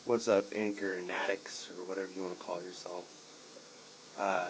What's up, Anchor and addicts, or whatever you want to call yourself? Uh,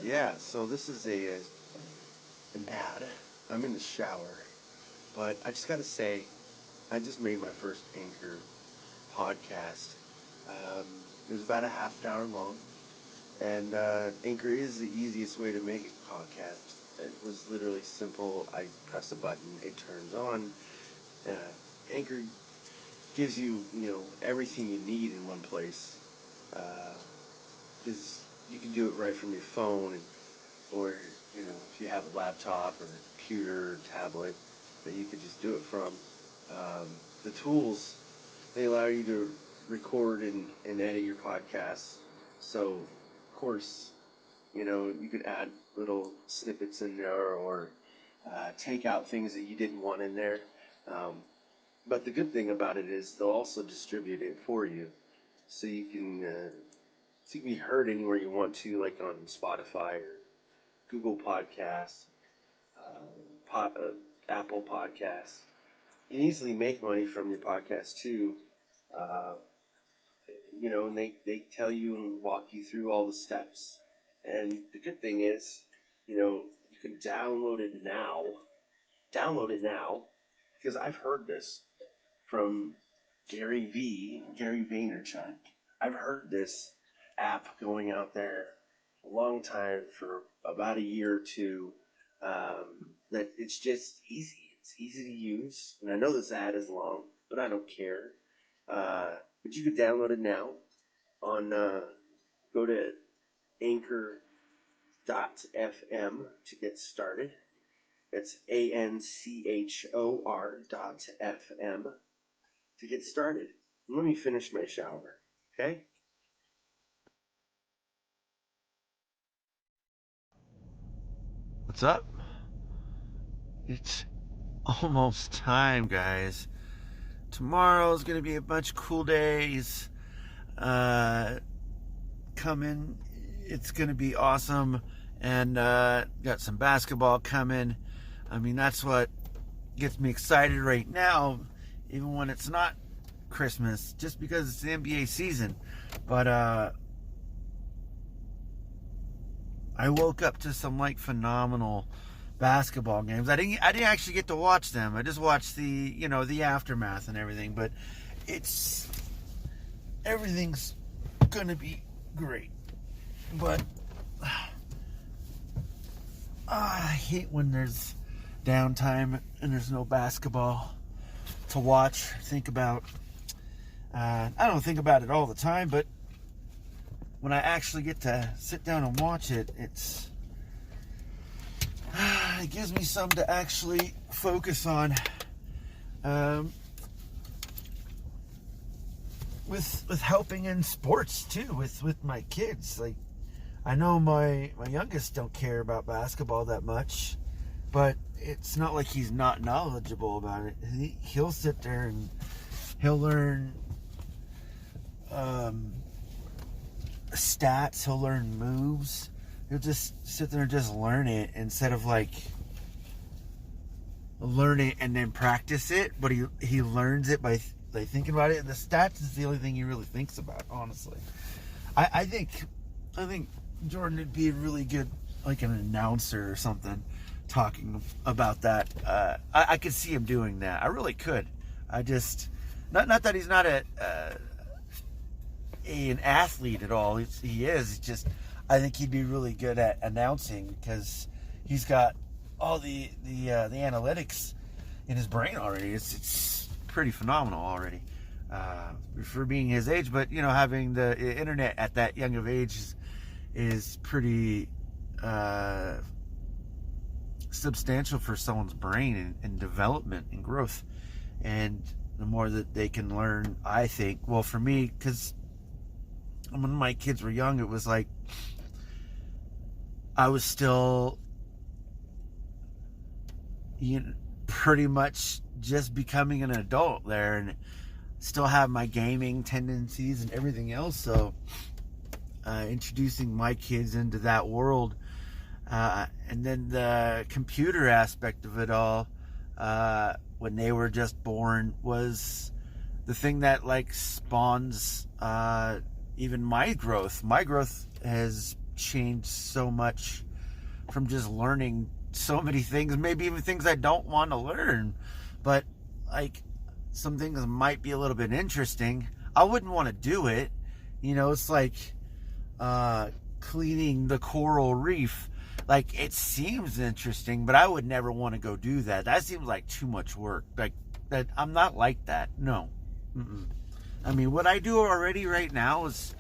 yeah, so this is an ad. I'm in the shower, but I just gotta say, I just made my first Anchor podcast. Um, it was about a half an hour long, and Anchor is the easiest way to make a podcast. It was literally simple. I press a button, it turns on. Uh, Anchor gives you, everything you need in one place. Because you can do it right from your phone, or if you have a laptop or a computer or tablet that you could just do it from. The tools, they allow you to record and edit your podcasts. So, of course, you could add little snippets in there, or take out things that you didn't want in there. Um, but the good thing about it is they'll also distribute it for you, so you can be heard anywhere you want to, like on Spotify or Google Podcasts, Apple Podcasts. You can easily make money from your podcast too. Uh, and they tell you and walk you through all the steps. And the good thing is, you can download it now. Download it now, because I've heard this from Gary Vaynerchuk. I've heard this app going out there a long time, for about a year or two. That it's just easy. It's easy to use, and I know this ad is long, but I don't care. But you can download it now on. Go to Anchor.fm to get started. It's ANCHOR.FM to get started. Let me finish my shower, okay? What's up? It's almost time, guys. Tomorrow's gonna be a bunch of cool days coming. It's gonna be awesome, and got some basketball coming. I mean, that's what gets me excited right now, even when it's not Christmas, just because it's the NBA season. But I woke up to some phenomenal basketball games. I didn't actually get to watch them. I just watched the aftermath and everything. But everything's gonna be great. But I hate when there's downtime and there's no basketball to watch, think about. I don't think about it all the time, but when I actually get to sit down and watch it, it gives me something to actually focus on. With helping in sports too, with my kids. Like, I know my youngest don't care about basketball that much, but it's not like he's not knowledgeable about it. He'll sit there and he'll learn stats, he'll learn moves. He'll just sit there and just learn it, instead of learn it and then practice it. But he learns it by thinking about it, and the stats is the only thing he really thinks about, honestly. I think Jordan would be really good, like an announcer or something, talking about that. I could see him doing that. I really could. I just, not that he's not an athlete at all. He is. It's just, I think he'd be really good at announcing, because he's got all the analytics in his brain already. It's pretty phenomenal already, for being his age. But having the internet at that young of age is pretty substantial for someone's brain and development and growth. And the more that they can learn, I think, well, for me, because when my kids were young, it was like I was still pretty much just becoming an adult there, and still have my gaming tendencies and everything else. So introducing my kids into that world, and then the computer aspect of it all, when they were just born, was the thing that like spawns even my growth. My growth has changed so much from just learning so many things, maybe even things I don't want to learn, but like some things might be a little bit interesting. I wouldn't want to do it. It's like cleaning the coral reef. Like, it seems interesting, but I would never want to go do that. That seems like too much work. Like, that I'm not like that. No. Mm-mm. I mean, what I do already right now is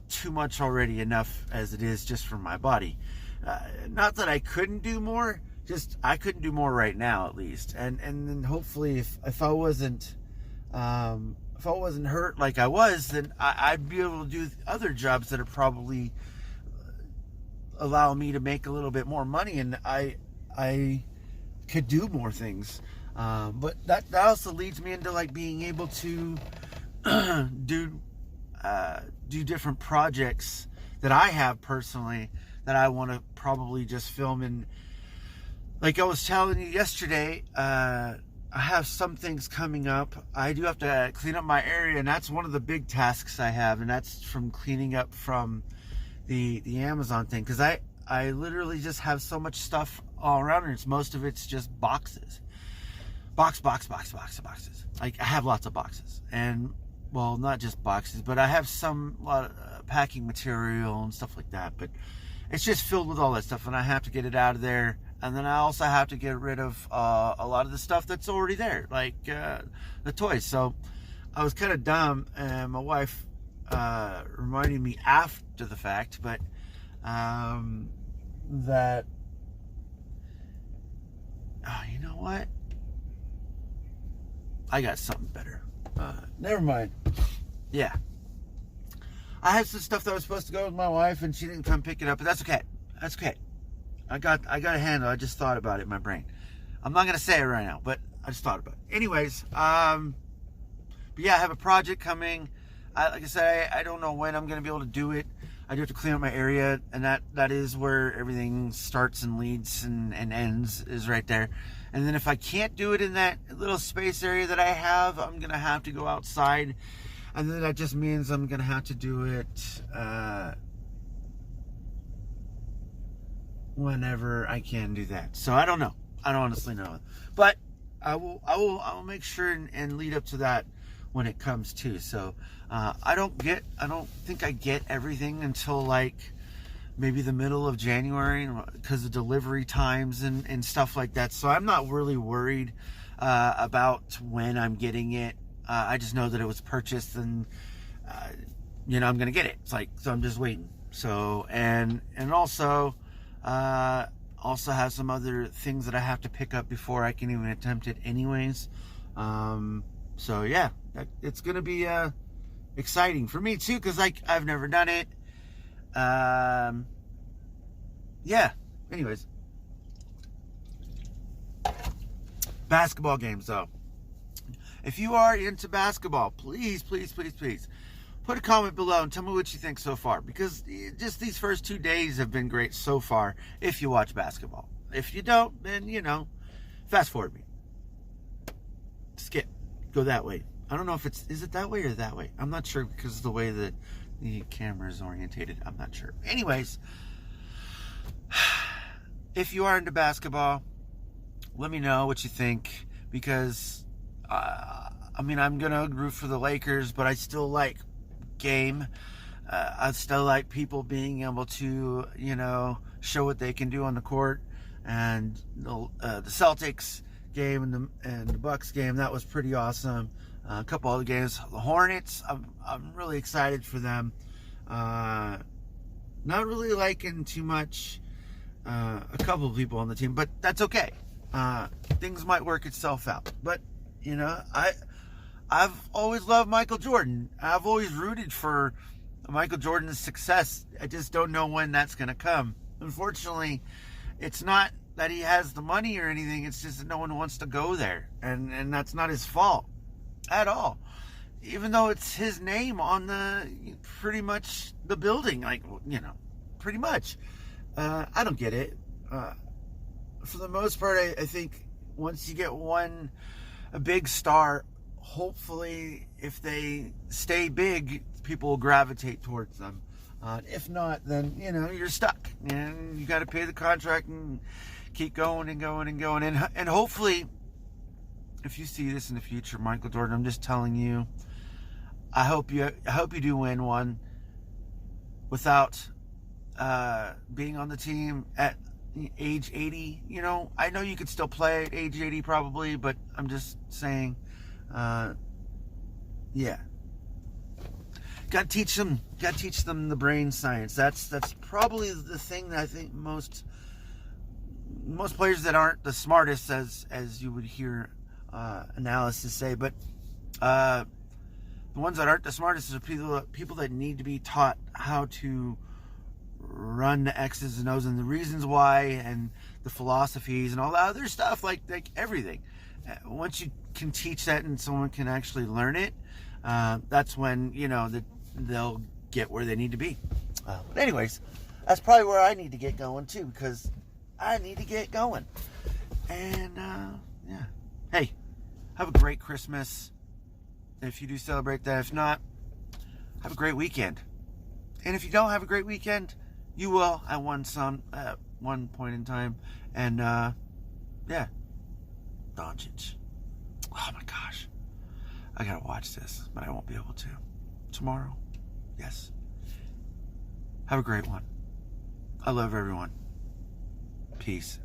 too much already, enough as it is just for my body. Not that I couldn't do more, just I couldn't do more right now, at least. And then hopefully if I wasn't hurt like I was, then I'd be able to do other jobs that are probably allow me to make a little bit more money, and I could do more things. But that also leads me into like being able to do different projects that I have personally that I want to probably just film. And like I was telling you yesterday, I have some things coming up. I do have to clean up my area, and that's one of the big tasks I have, and that's from cleaning up from the Amazon thing, because I literally just have so much stuff all around, and most of it's just boxes. Boxes. Like, I have lots of boxes, and well, not just boxes, but I have some lot of packing material and stuff like that, but it's just filled with all that stuff, and I have to get it out of there. And then I also have to get rid of a lot of the stuff that's already there, like the toys. So I was kind of dumb, and my wife reminded me after the fact, but that, oh, you know what? I got something better. Never mind. Yeah. I had some stuff that was supposed to go with my wife, and she didn't come pick it up, but that's okay. That's okay. I got a handle. I just thought about it in my brain. I'm not going to say it right now, but I just thought about it. Anyways, but yeah, I have a project coming. Like I said, I don't know when I'm going to be able to do it. I do have to clean up my area, and that is where everything starts and leads and ends, is right there. And then if I can't do it in that little space area that I have, I'm going to have to go outside. And then that just means I'm going to have to do it whenever I can do that. So I don't know. I don't honestly know. But I will make sure and lead up to that when it comes to. So I don't think I get everything until like maybe the middle of January, because of delivery times and stuff like that. So I'm not really worried about when I'm getting it. I just know that it was purchased, and I'm gonna get it. It's like, so I'm just waiting. So and also have some other things that I have to pick up before I can even attempt it anyways. So yeah, it's gonna be exciting for me too, because like I've never done it. Yeah, anyways, basketball games though. If you are into basketball, please put a comment below and tell me what you think so far, because just these first 2 days have been great so far if you watch basketball. If you don't, then fast forward me, skip, go that way. I don't know if is it that way or that way. I'm not sure, because of the way that the camera is orientated. I'm not sure. Anyways, if you are into basketball, let me know what you think, because I'm gonna root for the Lakers, but I still like game. I still like people being able to show what they can do on the court. And the Celtics game and the Bucks game, that was pretty awesome. A couple other games, the Hornets, I'm really excited for them. Not really liking too much a couple of people on the team, but that's okay. Things might work itself out. But I've always loved Michael Jordan. I've always rooted for Michael Jordan's success. I just don't know when that's going to come. Unfortunately, it's not that he has the money or anything. It's just that no one wants to go there. And that's not his fault at all. Even though it's his name on pretty much the building. Like, pretty much. I don't get it. For the most part, I think once you get a big star hopefully, if they stay big, people will gravitate towards them. If not, then you're stuck, and you got to pay the contract and keep going and going and going. And hopefully, if you see this in the future, Michael Jordan, I'm just telling you, I hope you do win one without being on the team at age 80. I know you could still play at age 80 probably, but I'm just saying, yeah. Got to teach them the brain science. That's probably the thing that I think most players that aren't the smartest, as you would hear analysis say, but the ones that aren't the smartest are people that need to be taught how to run the X's and O's and the reasons why and the philosophies and all that other stuff, like everything. Once you can teach that and someone can actually learn it, that's when they'll get where they need to be. But anyways, that's probably where I need to get going too, because I need to get going. And yeah, hey, have a great Christmas if you do celebrate that. If not, have a great weekend. And if you don't have a great weekend, you will at one point in time. And yeah, Doncic. Oh my gosh, I gotta watch this, but I won't be able to tomorrow. Yes. Have a great one. I love everyone. Peace.